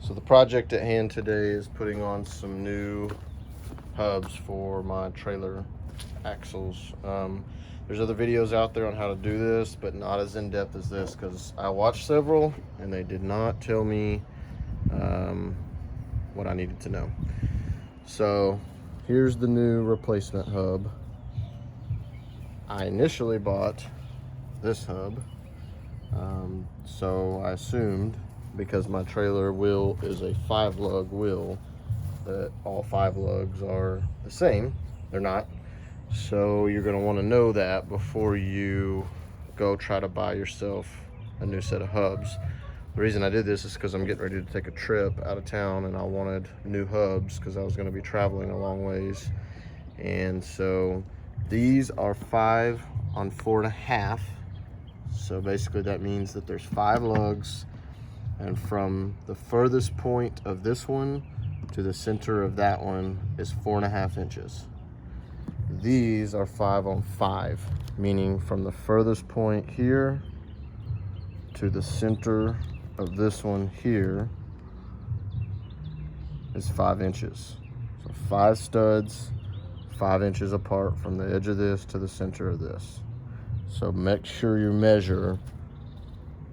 So the project at hand today is putting on some new hubs for my trailer axles. There's other videos out there on how to do this, but not as in-depth as this, because I watched several and they did not tell me what I needed to know. So here's the new replacement hub. I initially bought this hub, so I assumed, because my trailer wheel is a 5-lug wheel, that all 5 lugs are the same. They're not. So you're going to want to know that before you go try to buy yourself a new set of hubs. The reason I did this is because I'm getting ready to take a trip out of town, and I wanted new hubs because I was going to be traveling a long ways. And so these are 5 on 4.5. So basically that means that there's 5 lugs, and from the furthest point of this one to the center of that one is 4.5 inches. These are 5 on 5, meaning from the furthest point here to the center of this one here is 5 inches. So 5 studs, 5 inches apart from the edge of this to the center of this. So make sure you measure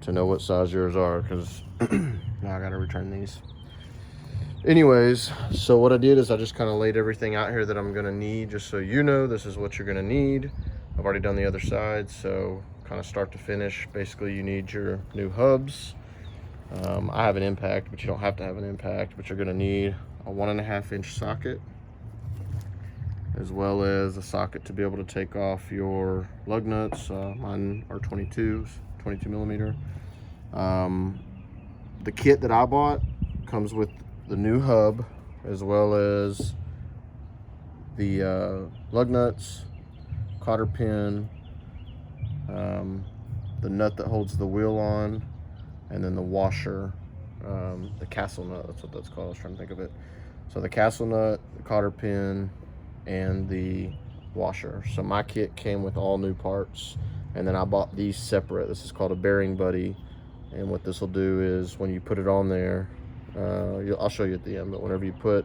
to know what size yours are, because now I gotta return these. Anyways, so what I did is I just kind of laid everything out here that I'm gonna need, just so you know this is what you're gonna need. I've already done the other side, so kind of start to finish, basically you need your new hubs. I have an impact, but you don't have to have an impact, but you're gonna need a 1.5 inch socket, as well as a socket to be able to take off your lug nuts. Mine are 22 millimeter. The kit that I bought comes with the new hub, as well as the lug nuts, cotter pin, the nut that holds the wheel on, and then the washer, the castle nut, that's what that's called. I was trying to think of it. So the castle nut, the cotter pin, and the washer. So my kit came with all new parts, and then I bought these separate. This is called a bearing buddy, and what this will do is when you put it on there, I'll show you at the end, but whenever you put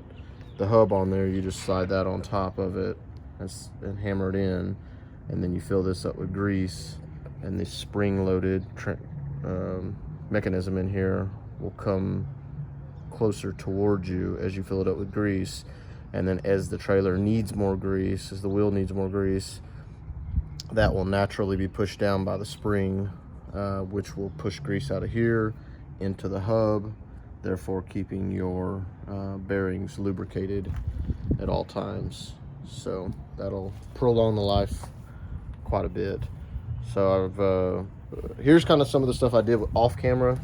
the hub on there, you just slide that on top of it and hammer it in, and then you fill this up with grease, and the spring-loaded mechanism in here will come closer towards you as you fill it up with grease. And then as the trailer needs more grease, as the wheel needs more grease, that will naturally be pushed down by the spring, which will push grease out of here into the hub, therefore keeping your bearings lubricated at all times. So that'll prolong the life quite a bit. So here's kind of some of the stuff I did off camera.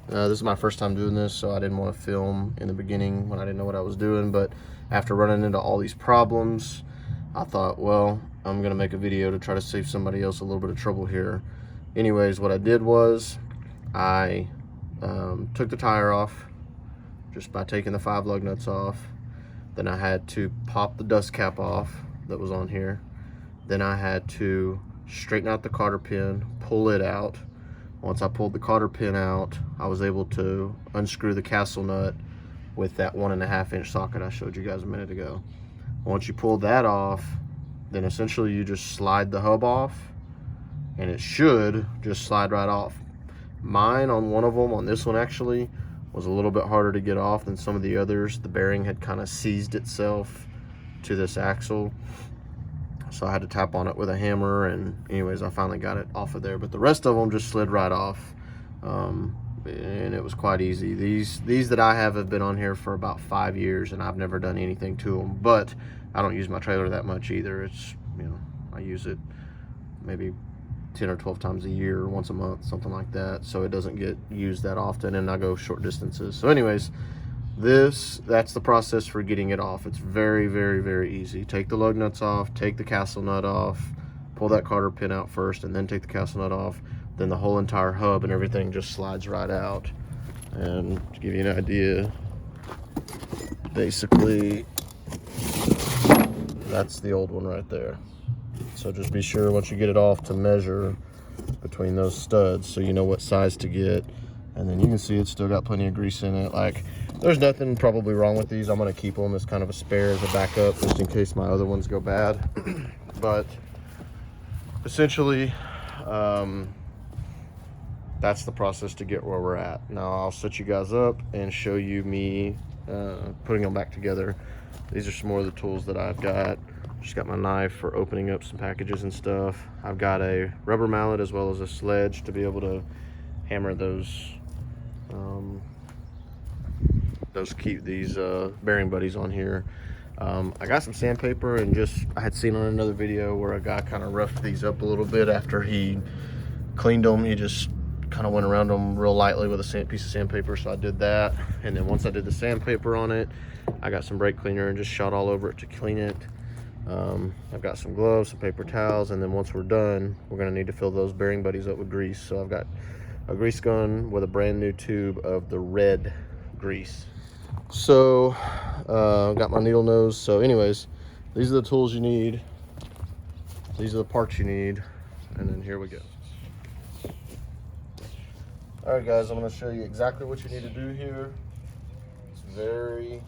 This is my first time doing this, so I didn't want to film in the beginning when I didn't know what I was doing. But after running into all these problems, I thought, well, I'm gonna make a video to try to save somebody else a little bit of trouble here. Anyways, what I did was I took the tire off just by taking the 5 lug nuts off. Then I had to pop the dust cap off that was on here. Then I had to straighten out the cotter pin, pull it out. Once I pulled the cotter pin out, I was able to unscrew the castle nut with that 1.5 inch socket I showed you guys a minute ago. Once you pull that off, then essentially you just slide the hub off, and it should just slide right off. Mine, on one of them, on this one actually, was a little bit harder to get off than some of the others. The bearing had kind of seized itself to this axle, so I had to tap on it with a hammer, and anyways, I finally got it off of there. But the rest of them just slid right off, and it was quite easy. These that I have been on here for about 5 years, and I've never done anything to them. But I don't use my trailer that much either. It's, you know, I use it maybe 10 or 12 times a year, or once a month, something like that. So it doesn't get used that often, and I go short distances. So anyways, that's the process for getting it off. It's very, very, very easy. Take the lug nuts off, take the castle nut off, pull that cotter pin out first, and then take the castle nut off. Then the whole entire hub and everything just slides right out. And to give you an idea, basically that's the old one right there. So just be sure once you get it off to measure between those studs so you know what size to get. And then you can see it's still got plenty of grease in it. Like, there's nothing probably wrong with these. I'm gonna keep them as kind of a spare, as a backup, just in case my other ones go bad. But essentially, that's the process to get where we're at. Now I'll set you guys up and show you me putting them back together. These are some more of the tools that I've got. Just got my knife for opening up some packages and stuff. I've got a rubber mallet as well as a sledge to be able to hammer those bearing buddies on here. I got some sandpaper, and just I had seen on another video where a guy kind of roughed these up a little bit after he cleaned them. He just kind of went around them real lightly with a piece of sandpaper, so I did that. And then once I did the sandpaper on it, I got some brake cleaner and just shot all over it to clean it. I've got some gloves, some paper towels, and then once we're done, we're going to need to fill those bearing buddies up with grease. So I've got a grease gun with a brand new tube of the red grease. So I've got my needle nose. So anyways, these are the tools you need, these are the parts you need, and then here we go. All right guys, I'm going to show you exactly what you need to do here. It's very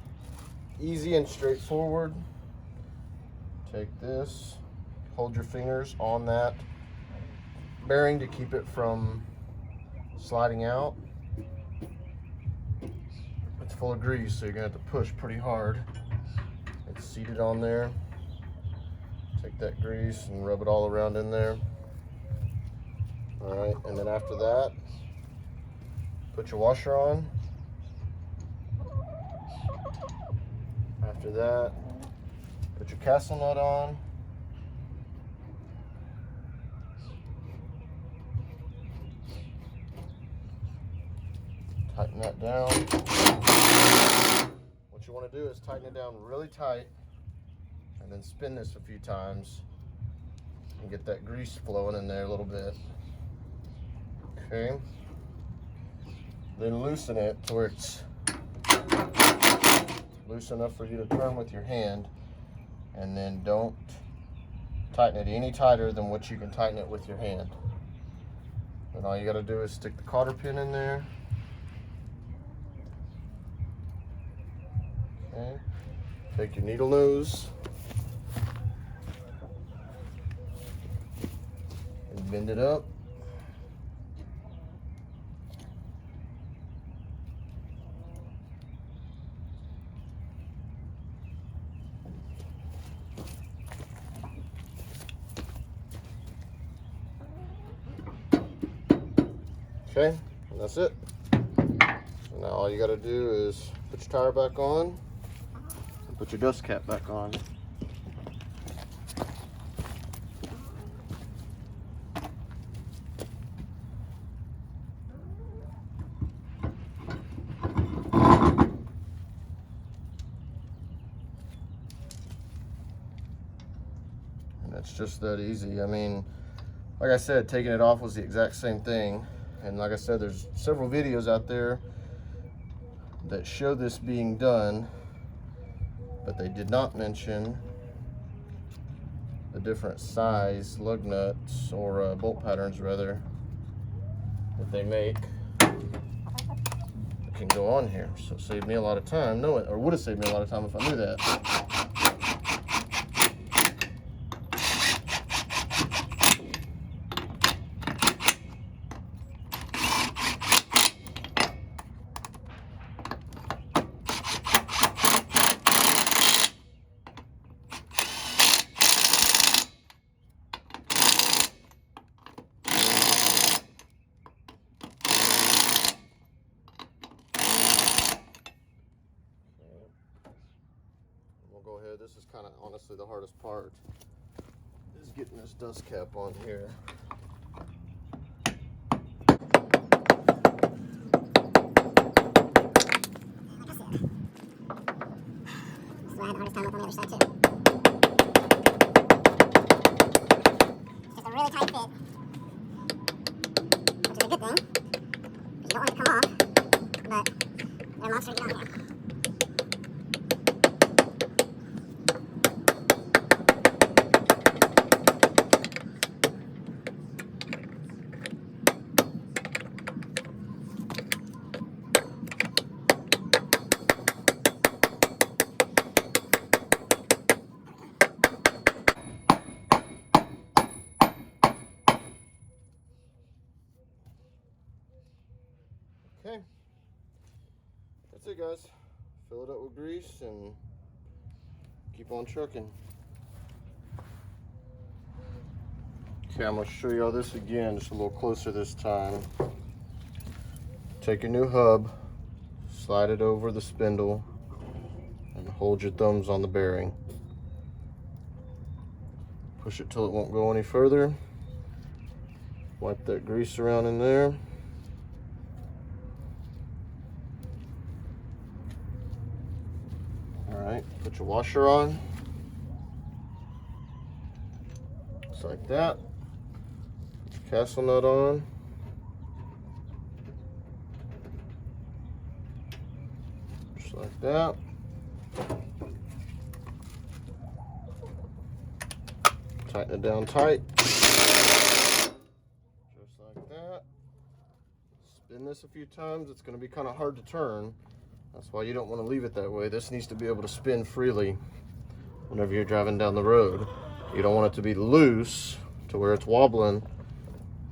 easy and straightforward. Take this, hold your fingers on that bearing to keep it from sliding out. It's full of grease, so you're gonna have to push pretty hard. It's seated on there. Take that grease and rub it all around in there. All right, and then after that, put your washer on. After that, put your castle nut on. Tighten that down. What you want to do is tighten it down really tight and then spin this a few times and get that grease flowing in there a little bit. Okay. Then loosen it to where it's loose enough for you to turn with your hand, and then don't tighten it any tighter than what you can tighten it with your hand. And all you got to do is stick the cotter pin in there. Okay. Take your needle nose and bend it up. Okay, and that's it. So now all you got to do is put your tire back on and put your dust cap back on. And it's just that easy. I mean, like I said, taking it off was the exact same thing. And like I said, there's several videos out there that show this being done, but they did not mention the different size lug nuts, or bolt patterns rather, that they make that can go on here. So it saved me a lot of time knowing, or would have saved me a lot of time if I knew that. Go ahead. This is kind of honestly the hardest part, is getting this dust cap on here. So I had the hardest time with on the other side too. It's just a really tight fit, which is a good thing, because you don't want it to come off, but they're monster to get on here. Okay, that's it, guys. Fill it up with grease and keep on trucking. Okay, I'm going to show you all this again, just a little closer this time. Take your new hub, slide it over the spindle, and hold your thumbs on the bearing. Push it till it won't go any further. Wipe that grease around in there. Alright, put your washer on. Just like that. Put your castle nut on. Just like that. Tighten it down tight. Just like that. Spin this a few times. It's going to be kind of hard to turn. That's why you don't want to leave it that way. This needs to be able to spin freely whenever you're driving down the road. You don't want it to be loose to where it's wobbling,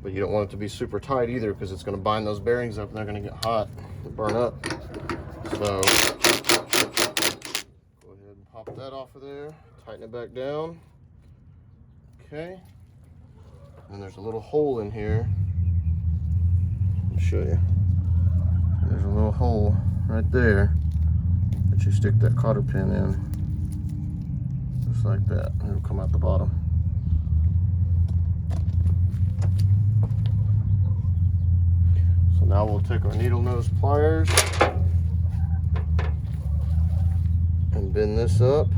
but you don't want it to be super tight either, because it's going to bind those bearings up and they're going to get hot and burn up. So go ahead and pop that off of there, tighten it back down. Okay, and there's a little hole in here. Let me show you. There's a little hole right there that you stick that cotter pin in, just like that, and it'll come out the bottom. So now we'll take our needle nose pliers and bend this up.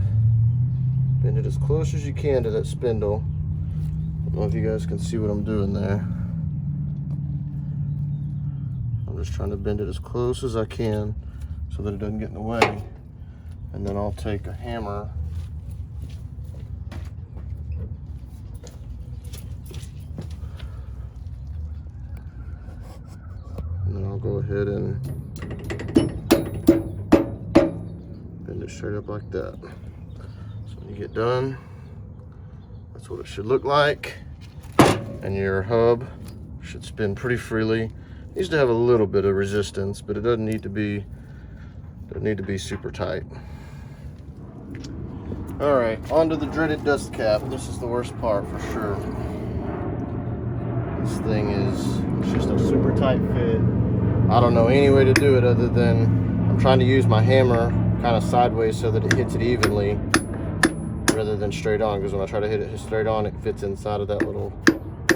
Bend it as close as you can to that spindle. I don't know if you guys can see what I'm doing there. I'm just trying to bend it as close as I can so that it doesn't get in the way. And then I'll take a hammer and then I'll go ahead and bend it straight up like that. So when you get done, that's what it should look like. And your hub should spin pretty freely. It needs to have a little bit of resistance, but it doesn't need to be super tight. All right, on to the dreaded dust cap. This is the worst part for sure. This thing it's just a super tight fit. I don't know any way to do it other than I'm trying to use my hammer kind of sideways so that it hits it evenly rather than straight on, because when I try to hit it straight on, it fits inside of that little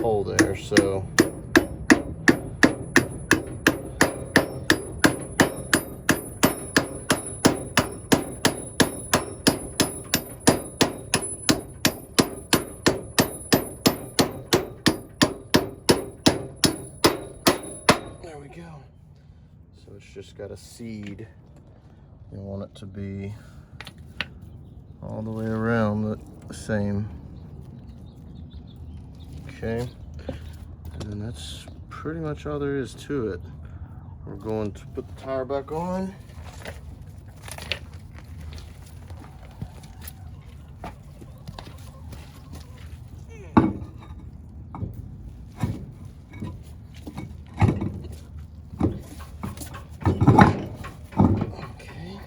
hole there. So there we go. So it's just got a seed. You want it to be all the way around the same. Okay, and then that's pretty much all there is to it. We're going to put the tire back on. Okay.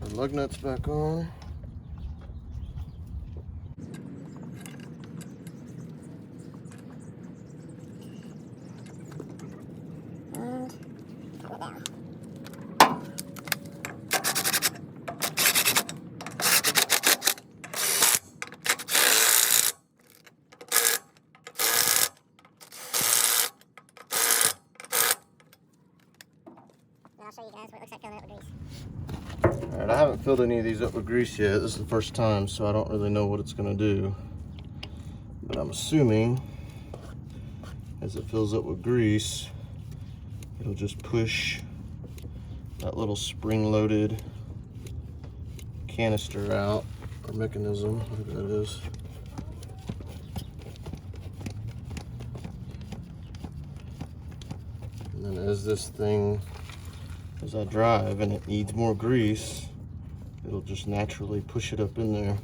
The lug nuts back on. I'll show you guys what it looks like filling it with grease. Alright, I haven't filled any of these up with grease yet. This is the first time, so I don't really know what it's going to do. But I'm assuming as it fills up with grease, it'll just push that little spring-loaded canister out, or mechanism, whatever that is. And then as I drive and it needs more grease, it'll just naturally push it up in there.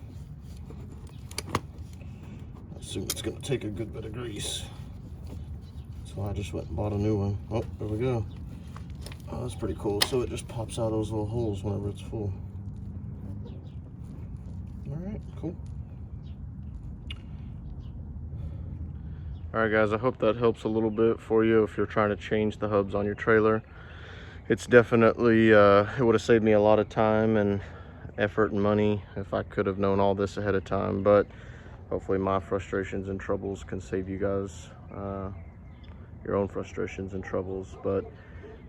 I assume it's going to take a good bit of grease. So I just went and bought a new one. Oh, there we go. Oh, that's pretty cool. So it just pops out those little holes whenever it's full. All right, cool. All right, guys, I hope that helps a little bit for you if you're trying to change the hubs on your trailer. It's definitely, it would have saved me a lot of time and effort and money if I could have known all this ahead of time, but hopefully my frustrations and troubles can save you guys your own frustrations and troubles. But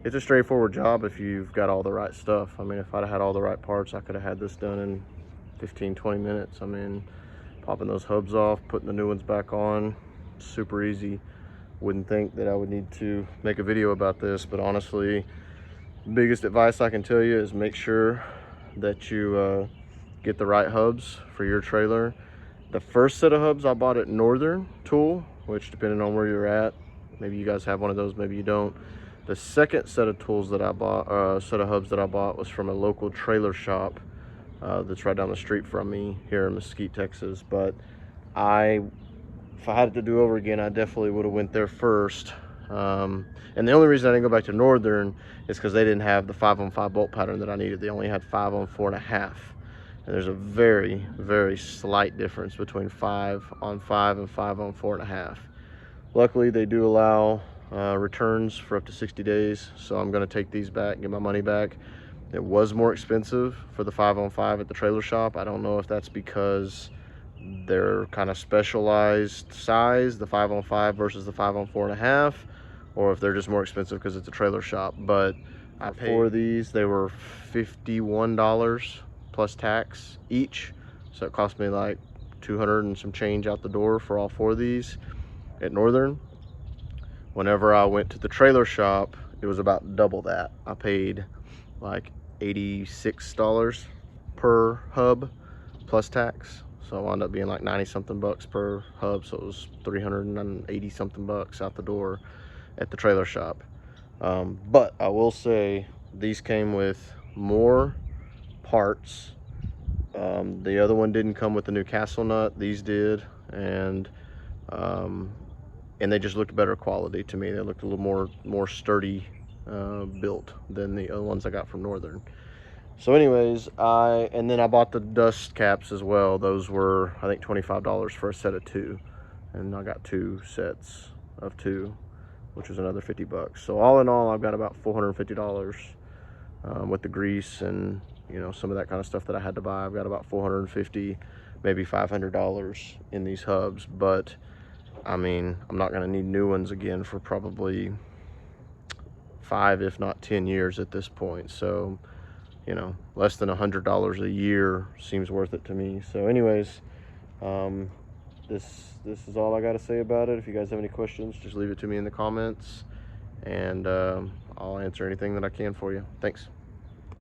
it's a straightforward job if you've got all the right stuff. I mean, if I'd have had all the right parts, I could have had this done in 15-20 minutes. I mean, popping those hubs off, putting the new ones back on, super easy. Wouldn't think that I would need to make a video about this, but honestly, biggest advice I can tell you is make sure that you get the right hubs for your trailer. The first set of hubs I bought at Northern Tool, which depending on where you're at, maybe you guys have one of those, maybe you don't. The second set of tools that I bought, set of hubs that I bought, was from a local trailer shop that's right down the street from me here in Mesquite, Texas. But if I had it to do over again, I definitely would have went there first. And the only reason I didn't go back to Northern is because they didn't have the 5-on-5 bolt pattern that I needed. They only had 5-on-4.5. And there's a very, very slight difference between 5-on-5 and 5-on-4.5. Luckily, they do allow returns for up to 60 days. So I'm going to take these back, get my money back. It was more expensive for the 5-on-5 at the trailer shop. I don't know if that's because they're kind of specialized size, the 5-on-5 versus the 5-on-4.5, or if they're just more expensive because it's a trailer shop. But I paid for these, they were $51 plus tax each, so it cost me like 200 and some change out the door for all 4 of these at Northern. Whenever I went to the trailer shop, it was about double that. I paid like $86 per hub plus tax, so it wound up being like 90 something bucks per hub, so it was 380 something bucks out the door at the trailer shop. But I will say these came with more parts. The other one didn't come with the new castle nut, these did, and they just looked better quality to me. They looked a little more sturdy built than the other ones I got from Northern. So anyways, and then I bought the dust caps as well. Those were, I think, $25 for a set of 2, and I got 2 sets of 2, which was another 50 bucks. So all in all, I've got about $450 with the grease and, you know, some of that kind of stuff that I had to buy. I've got about $450, maybe $500 in these hubs. But I mean, I'm not gonna need new ones again for probably 5, if not 10 years at this point. So, you know, less than $100 a year seems worth it to me. So anyways, this is all I got to say about it. If you guys have any questions, just leave it to me in the comments, and I'll answer anything that I can for you. Thanks.